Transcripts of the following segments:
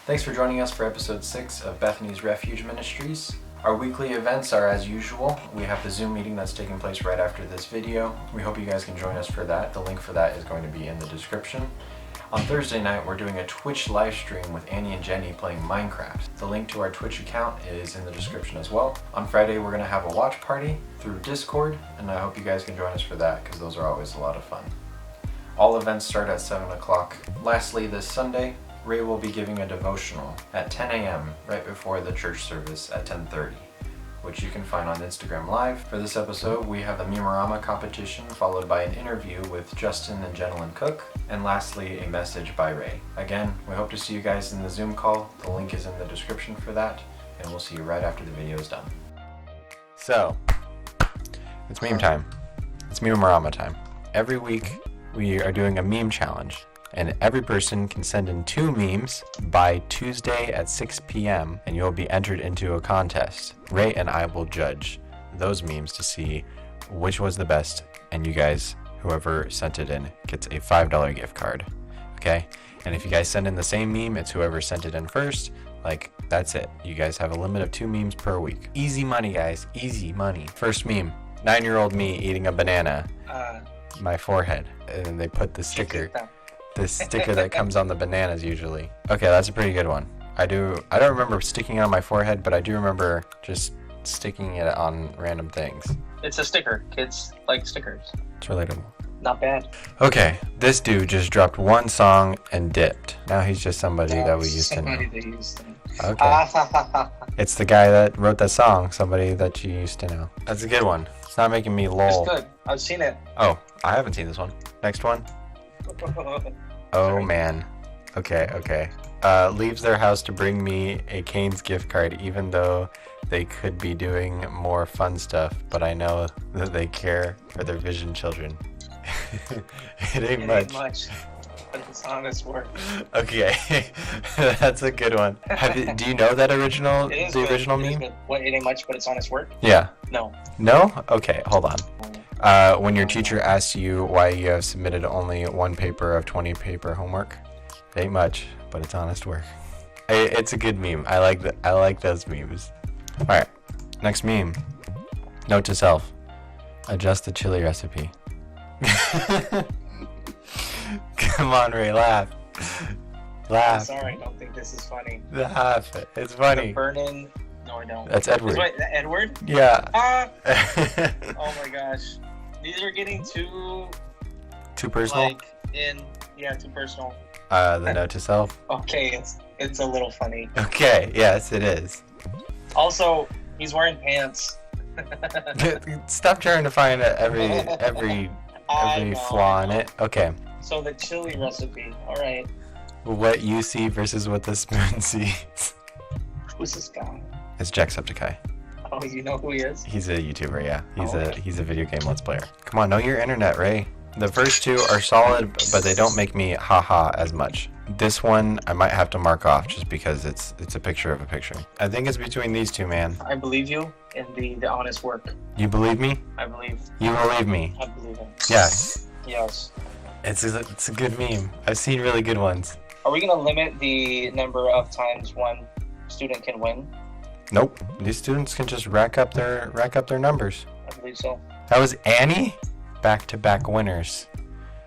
Thanks for joining us for episode 6 of Bethany's Refuge Ministries. Our weekly events are as usual. We have the Zoom meeting that's taking place right after this video. We hope you guys can join us for that. The link for that is going to be in the description. On Thursday night, we're doing a Twitch live stream with Annie and Jenny playing Minecraft. The link to our Twitch account is in the description as well. On Friday, we're going to have a watch party through Discord, and I hope you guys can join us for that because those are always a lot of fun. All events start at 7 o'clock. Lastly, this Sunday, Ray will be giving a devotional at 10 a.m. right before the church service at 10:30, which you can find on Instagram Live. For this episode, we have the Meme-orama competition, followed by an interview with Justin and Jenilyn Cook, and lastly, a message by Ray. Again, we hope to see you guys in the Zoom call. The link is in the description for that, and we'll see you right after the video is done. So, it's meme time. It's Meme-orama time. Every week, we are doing a meme challenge, and every person can send in 2 memes by Tuesday at 6 p.m. and you'll be entered into a contest. Ray and I will judge those memes to see which was the best, and you guys, whoever sent it in, gets a $5 gift card. Okay? And if you guys send in the same meme, it's whoever sent it in first. Like, that's it. You guys have a limit of 2 memes per week. Easy money, guys. Easy money. First meme, 9-year-old me eating a banana. My forehead. And then they put the sticker that comes on the bananas usually. Okay, that's a pretty good one. I don't remember sticking it on my forehead, but I do remember just sticking it on random things. It's a sticker. Kids like stickers. It's relatable. Not bad. Okay, this dude just dropped one song and dipped. Now he's just somebody that we used to know. Okay. It's the guy that wrote that song, somebody that you used to know. That's a good one. It's not making me lol. It's good. I've seen it. Oh, I haven't seen this one. Next one. Oh man. Okay. Leaves their house to bring me a Cane's gift card, even though they could be doing more fun stuff, but I know that they care for their vision children. It ain't much. But it's honest work. Okay. That's a good one. Do you know that original meme? What, it ain't much, but it's honest work? Yeah. No. No? Okay, hold on. When your teacher asks you why you have submitted only 1 paper of 20 paper homework, it ain't much, but it's honest work. It's a good meme. I like those memes. All right, next meme. Note to self: adjust the chili recipe. Come on, Ray, laugh. I'm sorry, I don't think this is funny. Laugh. It's funny. Burning. No, I don't. That's Edward. Wait, Edward? Yeah. Oh my gosh. These are getting too personal? Too personal. The note to self? Okay, it's a little funny. Okay, yes, it is. Also, he's wearing pants. Stop trying to find every flaw in it. Okay. So the chili recipe, alright. What you see versus what the spoon sees. Who's this guy? It's Jacksepticeye. Oh, you know who he is? He's a YouTuber, yeah. He's a video game Let's Player. Come on, know your internet, Ray. The first 2 are solid, but they don't make me haha as much. This one I might have to mark off just because it's a picture of a picture. I think it's between these 2, man. I believe you in the honest work. You believe me? I believe. You believe me? I believe him. Yes. Yes. It's a good meme. I've seen really good ones. Are we gonna limit the number of times one student can win? Nope. These students can just rack up their numbers. I believe so. That was Annie. Back-to-back winners.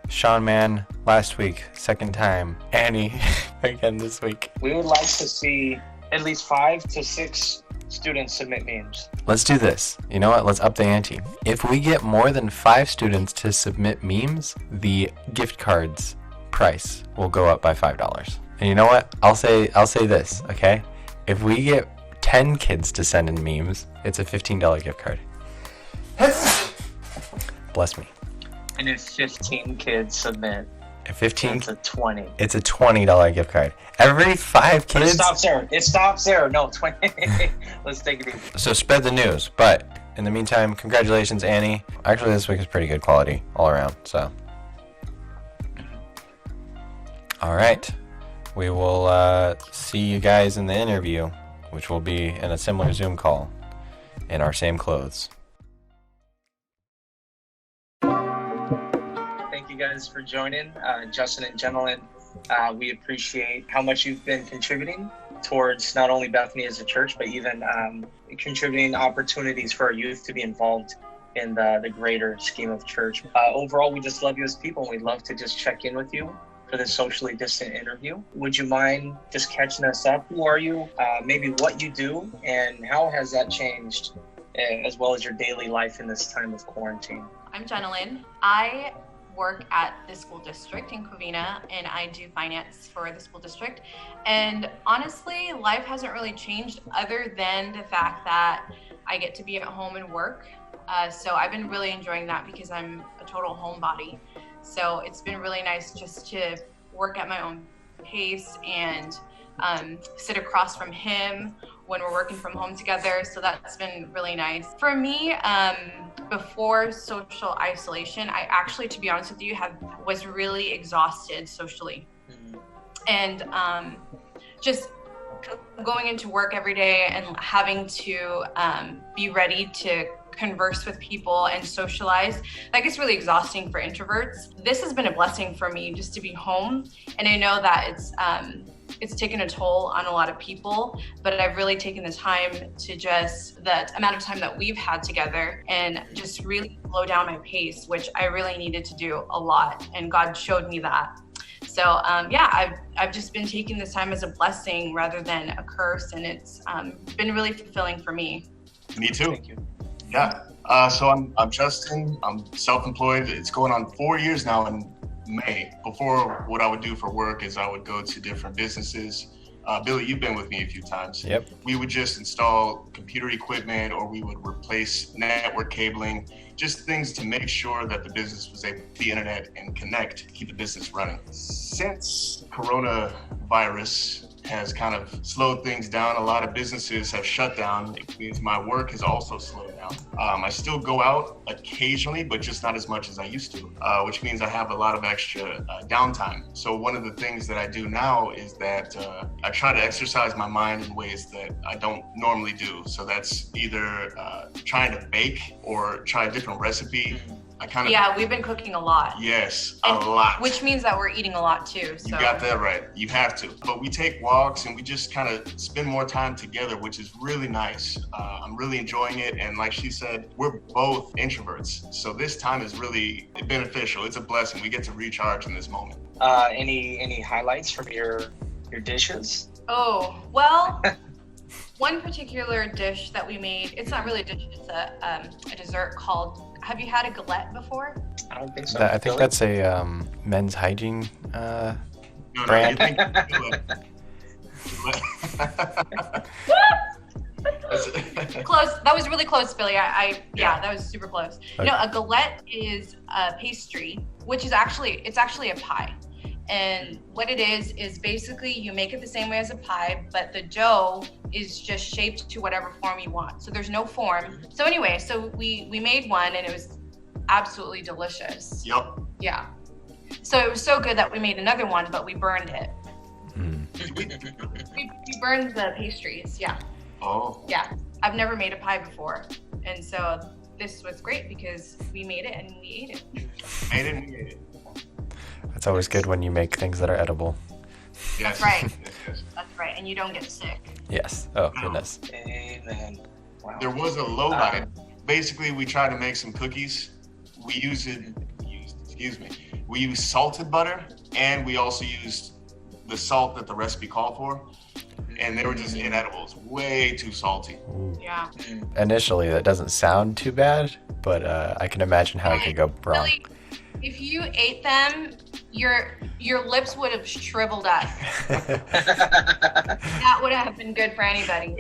Sean Man last week, 2nd time. Annie again this week. We would like to see at least 5 to 6 students submit memes. Let's do this. You know what? Let's up the ante. If we get more than 5 students to submit memes, the gift cards price will go up by $5. And you know what? I'll say this, okay? If we get 10 kids to send in memes, it's a $15 gift card. Bless me. And if 15 kids submit, it's a 20. It's a $20 gift card. Every 5 kids. It stops there. No, 20. Let's take it easy. So spread the news. But in the meantime, congratulations, Annie. Actually, this week is pretty good quality all around. So, all right, we will see you guys in the interview, which will be in a similar Zoom call in our same clothes. Thank you guys for joining. Justin and Jenilyn We appreciate how much you've been contributing towards not only Bethany as a church, but even contributing opportunities for our youth to be involved in the greater scheme of church. Overall, we just love you as people, and we'd love to just check in with you for this socially distant interview. Would you mind just catching us up? Who are you? Maybe what you do, and how has that changed, as well as your daily life in this time of quarantine? I'm Jenalyn. I work at the school district in Covina, and I do finance for the school district. And honestly, life hasn't really changed other than the fact that I get to be at home and work. So I've been really enjoying that because I'm a total homebody. So it's been really nice just to work at my own pace and sit across from him when we're working from home together. So that's been really nice. For me, before social isolation, I actually, to be honest with you, was really exhausted socially. And just going into work every day and having to be ready to converse with people and socialize, that gets really exhausting for introverts. This has been a blessing for me just to be home, and I know that it's taken a toll on a lot of people, but I've really taken the time to just, the amount of time that we've had together, and just really slow down my pace, which I really needed to do a lot, and God showed me that. So I've just been taking this time as a blessing rather than a curse, and it's been really fulfilling for me. Me too. Thank you. Yeah. So I'm Justin. I'm self-employed. It's going on 4 years now in May. Before, what I would do for work is I would go to different businesses. Billy, you've been with me a few times. Yep. We would just install computer equipment, or we would replace network cabling, just things to make sure that the business was able to the internet and connect, keep the business running. Since coronavirus has kind of slowed things down, a lot of businesses have shut down. It means my work has also slowed down. I still go out occasionally, but just not as much as I used to, which means I have a lot of extra downtime. So one of the things that I do now is that I try to exercise my mind in ways that I don't normally do. So that's either trying to bake or try a different recipe. Yeah, we've been cooking a lot. Yes, a lot. Which means that we're eating a lot too. So. You got that right. You have to. But we take walks and we just kind of spend more time together, which is really nice. I'm really enjoying it. And like she said, we're both introverts. So this time is really beneficial. It's a blessing. We get to recharge in this moment. Any highlights from your dishes? Oh, well, one particular dish that we made, it's not really a dish, it's a dessert called, have you had a galette before? I don't think so. I think that's a men's hygiene brand. Close. That was really close, Billy. Yeah, that was super close. Okay. A galette is a pastry, which is actually a pie. And what it is basically you make it the same way as a pie, but the dough is just shaped to whatever form you want. So there's no form. So anyway, so we made one and it was absolutely delicious. Yep. Yeah. So it was so good that we made another one, but we burned it. We burned the pastries, yeah. Oh. Yeah. I've never made a pie before. And so this was great because we made it and we ate it. Made it and we ate it. It's always good when you make things that are edible. Yes. That's right. Yes. That's right. And you don't get sick. Yes. Oh, goodness. Amen. Wow. There was a low light. Basically, we tried to make some cookies. We used salted butter, and we also used the salt that the recipe called for. And they were just inedibles, way too salty. Ooh. Yeah. Initially, that doesn't sound too bad, but I can imagine how it could go wrong. Really, if you ate them, your lips would have shriveled up. That would have been good for anybody.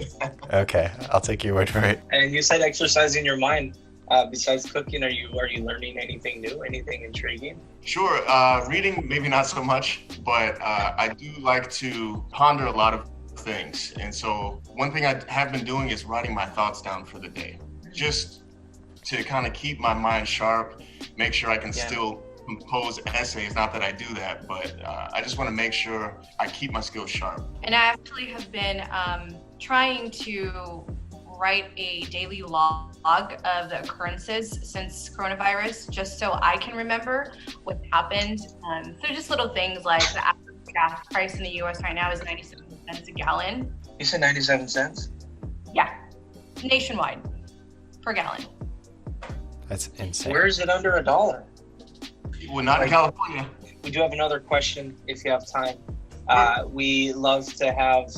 Okay, I'll take your word for it. And you said exercising your mind. Besides cooking, are you learning anything new, anything intriguing? Sure, reading, maybe not so much, but I do like to ponder a lot of things. And so one thing I have been doing is writing my thoughts down for the day, just to kind of keep my mind sharp, make sure I can still compose essays. Not that I do that, but I just want to make sure I keep my skills sharp. And I actually have been trying to write a daily log of the occurrences since coronavirus, just so I can remember what happened. So just little things like the gas price in the US right now is 97 cents a gallon. You said 97 cents? Yeah, nationwide per gallon. That's insane. Where is it under $1? Well, not in California. We do have another question if you have time. We love to have,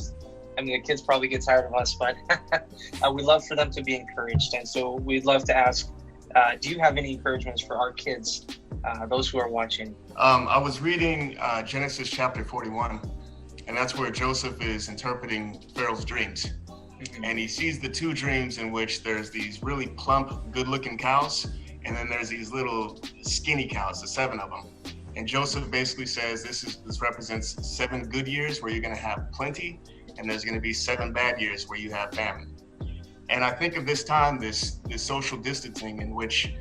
the kids probably get tired of us, but we love for them to be encouraged. And so we'd love to ask, do you have any encouragements for our kids, those who are watching? I was reading Genesis chapter 41, and that's where Joseph is interpreting Pharaoh's dreams. Mm-hmm. And he sees the two dreams in which there's these really plump, good-looking cows, and then there's these little skinny cows, the 7 of them. And Joseph basically says this represents 7 good years where you're going to have plenty, and there's going to be 7 bad years where you have famine. And I think of this time, this social distancing in which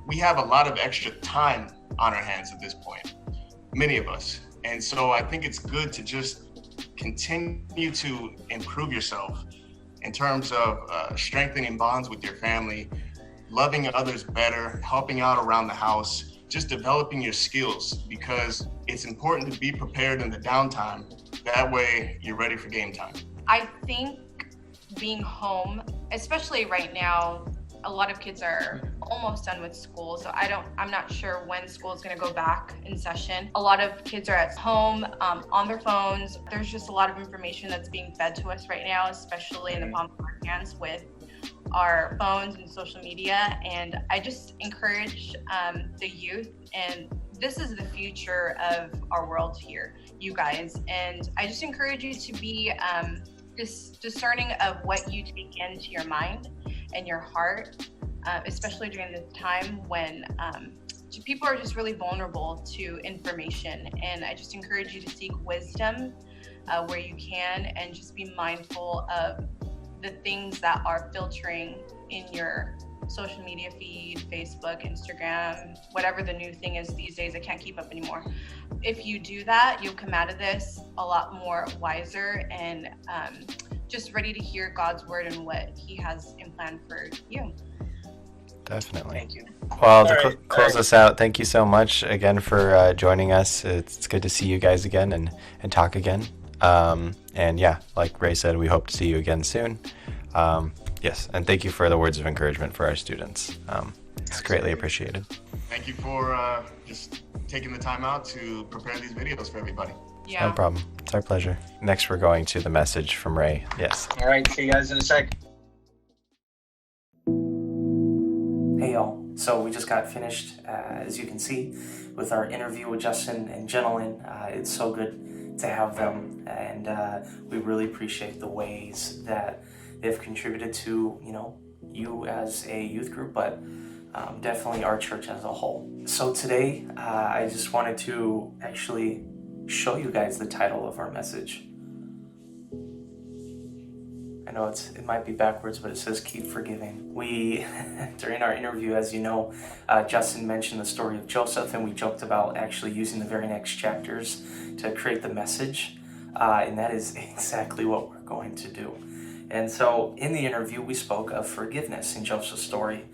we have a lot of extra time on our hands at this point, many of us. And so I think it's good to just continue to improve yourself in terms of strengthening bonds with your family, loving others better, helping out around the house, just developing your skills, because it's important to be prepared in the downtime. That way you're ready for game time. I think being home, especially right now, a lot of kids are almost done with school, so I'm not sure when school is going to go back in session. A lot of kids are at home on their phones. There's just a lot of information that's being fed to us right now, especially in the palm of our hands with our phones and social media. And I just encourage the youth, and this is the future of our world here, you guys. And I just encourage you to be discerning of what you take into your mind and your heart, especially during this time when people are just really vulnerable to information. And I just encourage you to seek wisdom where you can, and just be mindful of the things that are filtering in your social media feed, Facebook, Instagram, whatever the new thing is these days. I can't keep up anymore. If you do that, you'll come out of this a lot more wiser and just ready to hear God's word and what he has in plan for you. Definitely. Thank you. Well, to close us out, thank you so much again for joining us. It's good to see you guys again and talk again. And yeah, like Ray said, we hope to see you again soon. Yes, and thank you for the words of encouragement for our students. It's greatly appreciated. Thank you for just taking the time out to prepare these videos for everybody. Yeah. No problem. It's our pleasure. Next, we're going to the message from Ray. Yes. All right, see you guys in a sec. Hey y'all, so we just got finished, as you can see, with our interview with Justin and Gentleman. It's so good to have them, and we really appreciate the ways that they've contributed to, you as a youth group, but definitely our church as a whole. So today, I just wanted to actually show you guys the title of our message. I know it might be backwards, but it says keep forgiving. We, during our interview, as you know, Justin mentioned the story of Joseph, and we joked about actually using the very next chapters to create the message, and that is exactly what we're going to do. And so in the interview, we spoke of forgiveness in Joseph's story,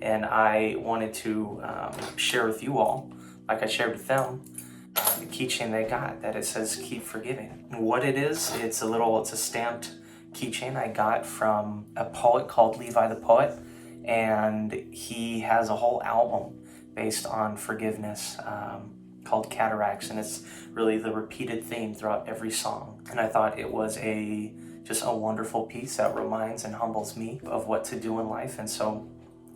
and I wanted to share with you all, like I shared with them, the keychain they got, that it says keep forgiving. And what it is, it's a stamped keychain I got from a poet called Levi the Poet, and he has a whole album based on forgiveness called Cataracts, and it's really the repeated theme throughout every song. And I thought it was just a wonderful piece that reminds and humbles me of what to do in life, and so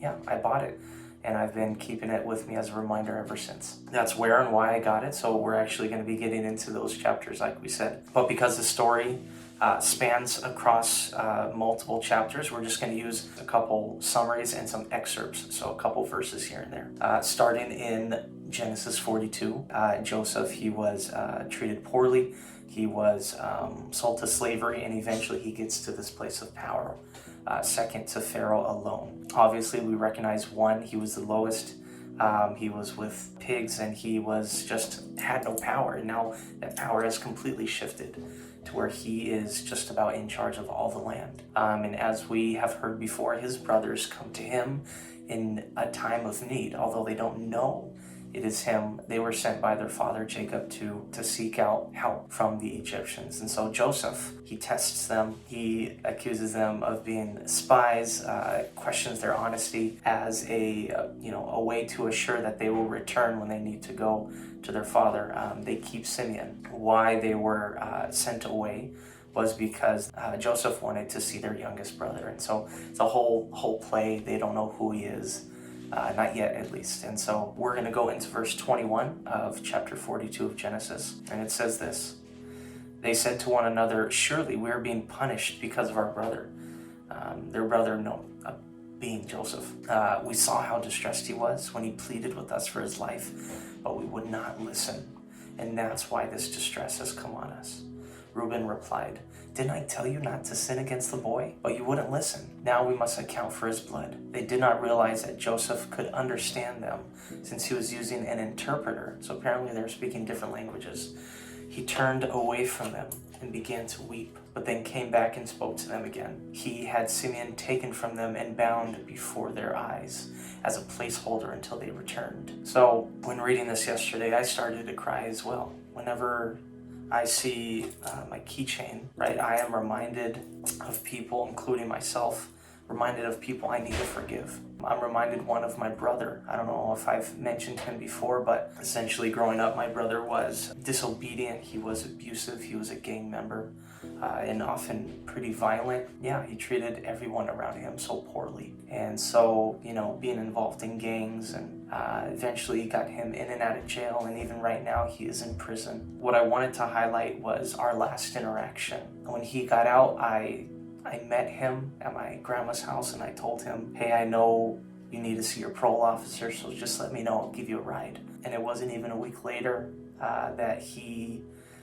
yeah, I bought it, and I've been keeping it with me as a reminder ever since. That's where and why I got it, so we're actually going to be getting into those chapters like we said. But because the story spans across multiple chapters, we're just going to use a couple summaries and some excerpts, so a couple verses here and there. Starting in Genesis 42, Joseph, he was treated poorly. He was sold to slavery, and eventually he gets to this place of power, second to Pharaoh alone. Obviously, we recognize one, he was the lowest. He was with pigs, and he had no power. And now that power has completely shifted to where he is just about in charge of all the land. And as we have heard before, his brothers come to him in a time of need, although they don't know it is him. They were sent by their father Jacob to seek out help from the Egyptians. And so Joseph, he tests them. He accuses them of being spies, questions their honesty as a way to assure that they will return when they need to go to their father. They keep Simeon. Why they were sent away was because Joseph wanted to see their youngest brother. And so it's a whole play. They don't know who he is. Not yet, at least. And so we're going to go into verse 21 of chapter 42 of Genesis. And it says this: They said to one another, surely we are being punished because of our brother. Their brother, being Joseph. We saw how distressed he was when he pleaded with us for his life, but we would not listen. And that's why this distress has come on us. Reuben replied, didn't I tell you not to sin against the boy? But you wouldn't listen. Now we must account for his blood. They did not realize that Joseph could understand them, since he was using an interpreter. So apparently they were speaking different languages. He turned away from them and began to weep, but then came back and spoke to them again. He had Simeon taken from them and bound before their eyes as a placeholder until they returned. So when reading this yesterday, I started to cry as well. Whenever I see my keychain, right, I am reminded of people, including myself, reminded of people I need to forgive. I'm reminded one of my brother. I don't know if I've mentioned him before, but essentially growing up, my brother was disobedient. He was abusive. He was a gang member and often pretty violent. Yeah, he treated everyone around him so poorly. And so, being involved in gangs and eventually got him in and out of jail. And even right now, he is in prison. What I wanted to highlight was our last interaction. When he got out, I met him at my grandma's house and I told him, hey, I know you need to see your parole officer, so just let me know, I'll give you a ride. And it wasn't even a week later that he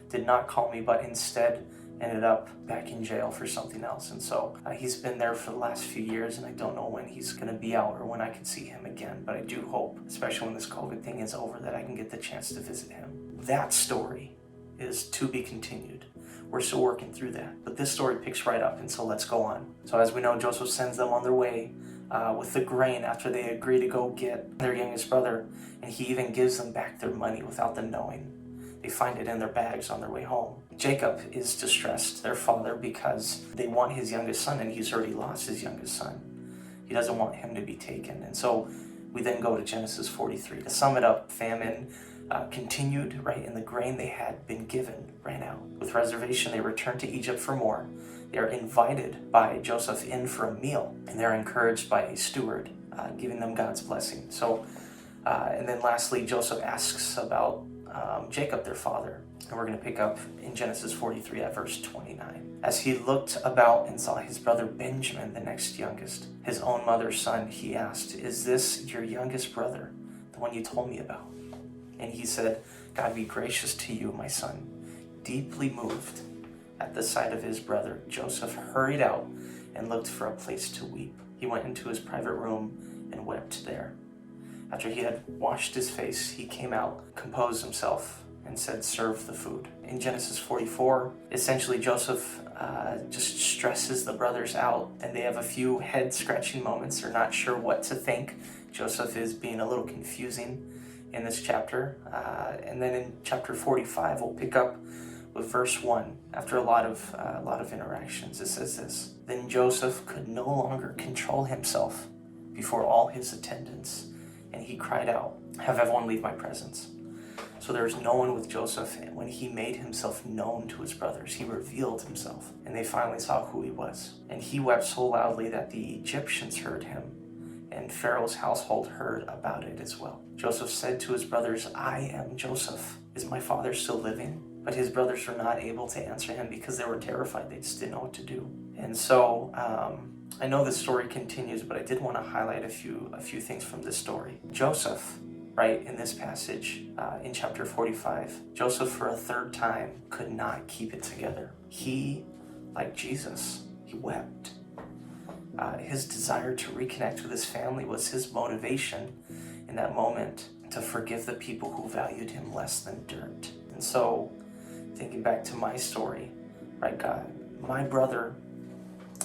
did not call me, but instead ended up back in jail for something else. And so he's been there for the last few years, and I don't know when he's going to be out or when I can see him again. But I do hope, especially when this COVID thing is over, that I can get the chance to visit him. That story is to be continued. We're still working through that. But this story picks right up, and so let's go on. So as we know, Joseph sends them on their way with the grain after they agree to go get their youngest brother, and he even gives them back their money without them knowing. They find it in their bags on their way home. Jacob is distressed, their father, because they want his youngest son, and he's already lost his youngest son. He doesn't want him to be taken. And so we then go to Genesis 43. To sum it up, famine continued, right? And the grain they had been given ran out. With reservation, they returned to Egypt for more. They are invited by Joseph in for a meal, and they're encouraged by a steward, giving them God's blessing. So, and then lastly, Joseph asks about Jacob, their father. And we're going to pick up in Genesis 43 at verse 29. As he looked about and saw his brother Benjamin, the next youngest, his own mother's son, he asked, is this your youngest brother, the one you told me about? And he said, God be gracious to you, my son. Deeply moved at the sight of his brother, Joseph hurried out and looked for a place to weep. He went into his private room and wept there. After he had washed his face, he came out, composed himself, and said, serve the food. In Genesis 44, essentially Joseph just stresses the brothers out, and they have a few head-scratching moments. They're not sure what to think. Joseph is being a little confusing in this chapter. And then in chapter 45, we'll pick up with verse 1. After a lot of interactions, it says this: Then Joseph could no longer control himself before all his attendants, and he cried out, have everyone leave my presence. So there was no one with Joseph, and when he made himself known to his brothers, he revealed himself, and they finally saw who he was. And he wept so loudly that the Egyptians heard him, and Pharaoh's household heard about it as well. Joseph said to his brothers, I am Joseph. Is my father still living? But his brothers were not able to answer him because they were terrified. They just didn't know what to do. And so I know the story continues, but I did want to highlight a few things from this story. Joseph, right, in this passage, in chapter 45, Joseph for a third time could not keep it together. He, like Jesus, he wept. His desire to reconnect with his family was his motivation in that moment to forgive the people who valued him less than dirt. And so, thinking back to my story, right, God, my brother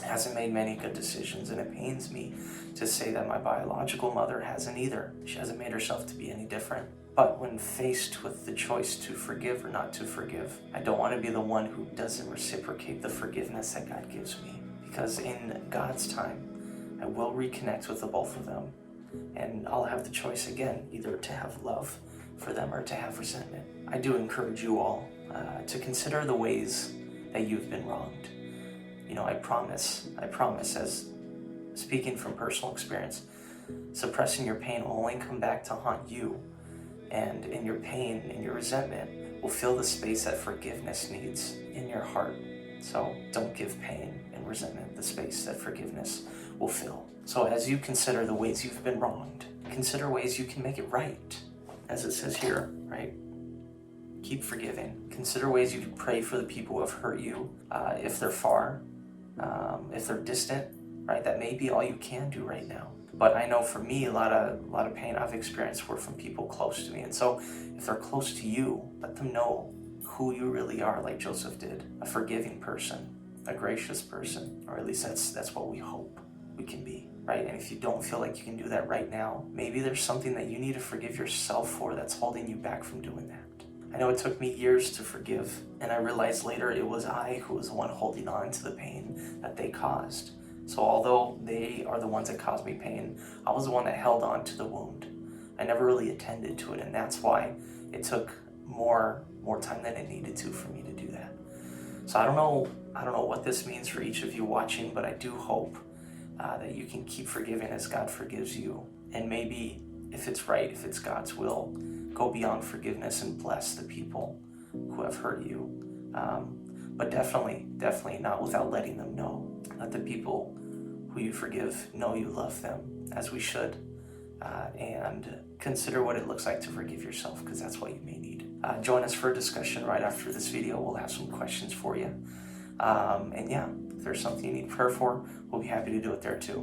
hasn't made many good decisions, and it pains me to say that my biological mother hasn't either. She hasn't made herself to be any different. But when faced with the choice to forgive or not to forgive, I don't want to be the one who doesn't reciprocate the forgiveness that God gives me. Because in God's time, I will reconnect with the both of them. And I'll have the choice again, either to have love for them or to have resentment. I do encourage you all to consider the ways that you've been wronged. You know, I promise, as speaking from personal experience, suppressing your pain will only come back to haunt you. And in your pain and your resentment will fill the space that forgiveness needs in your heart. So don't give pain and resentment the space that forgiveness will fill. So as you consider the ways you've been wronged, consider ways you can make it right. As it says here, right? Keep forgiving. Consider ways you can pray for the people who have hurt you. If they're far, if they're distant, right? That may be all you can do right now. But I know for me, a lot of pain I've experienced were from people close to me. And so if they're close to you, let them know who you really are, like Joseph did. A forgiving person, a gracious person, or at least that's what we hope we can be, right? And if you don't feel like you can do that right now, maybe there's something that you need to forgive yourself for that's holding you back from doing that. I know it took me years to forgive, and I realized later it was I who was the one holding on to the pain that they caused. So although they are the ones that caused me pain, I was the one that held on to the wound. I never really attended to it, and that's why it took more time than it needed to for me to do that. So I don't know what this means for each of you watching, but I do hope that you can keep forgiving as God forgives you. And maybe if it's right, if it's God's will, go beyond forgiveness and bless the people who have hurt you. But definitely not without letting them know. Let the people who you forgive know you love them, as we should. And consider what it looks like to forgive yourself, because that's what you may need. Join us for a discussion right after this video. We'll have some questions for you. And yeah, if there's something you need prayer for, we'll be happy to do it there too.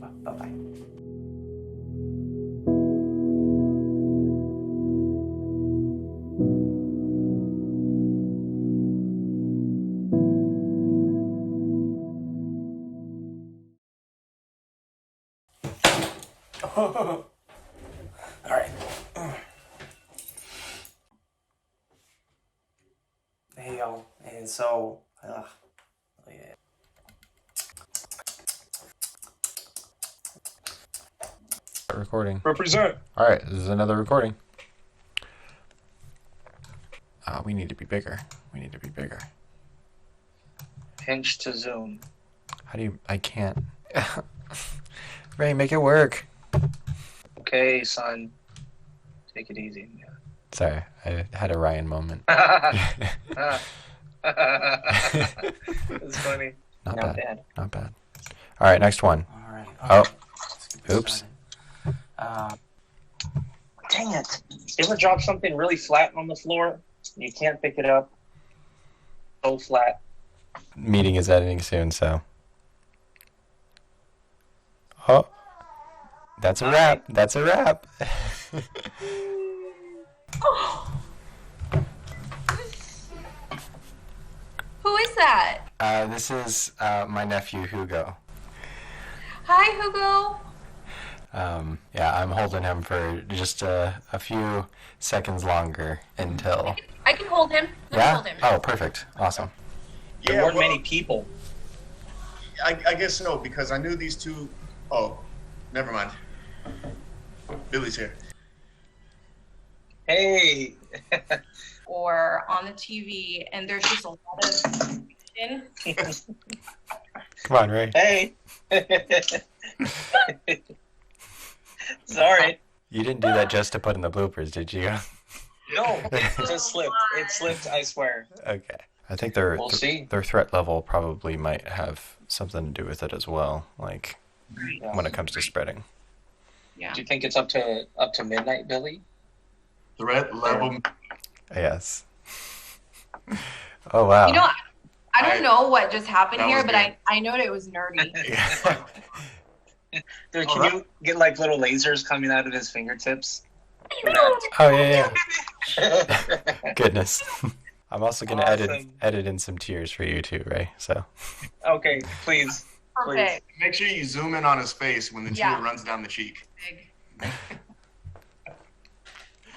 Bye-bye. All right. Hey y'all, and so, yeah. Recording. Represent. All right, this is another recording. We need to be bigger. Pinch to zoom. How do you? I can't. Ray, make it work. Okay, son. Take it easy. Sorry, I had a Ryan moment. It's funny. Not bad. Not bad. All right, next one. All right. Oh, Oops. Dang it. You ever drop something really flat on the floor? You can't pick it up. So flat. Meeting is editing soon, so. Oh, that's a wrap. That's a wrap. Who is that? This is my nephew Hugo. Hi, Hugo. Yeah, I'm holding him for just a few seconds longer until. I can hold him. Let me hold him. Oh, perfect. Awesome. There weren't many people. I guess so, because I knew these two. Oh, never mind. Billy's here. Hey. Or on the TV, and there's just a lot of Come on, Ray. Hey. Sorry. You didn't do that just to put in the bloopers, did you? No, it just slipped. It slipped, I swear. Okay. I think We'll see. their threat level probably might have something to do with it as well, like when it comes to spreading. Yeah. Do you think it's up to midnight, Billy? Threat level. Yes. Oh, wow. You know, I don't know what just happened That here, was but good. I know that it was nerdy. Dude, can you get like little lasers coming out of his fingertips? Oh, yeah. Goodness. I'm also going to Awesome. edit in some tears for you too, Ray, so. Okay, please. Perfect. Make sure you zoom in on his face when the tear Yeah. runs down the cheek. Big.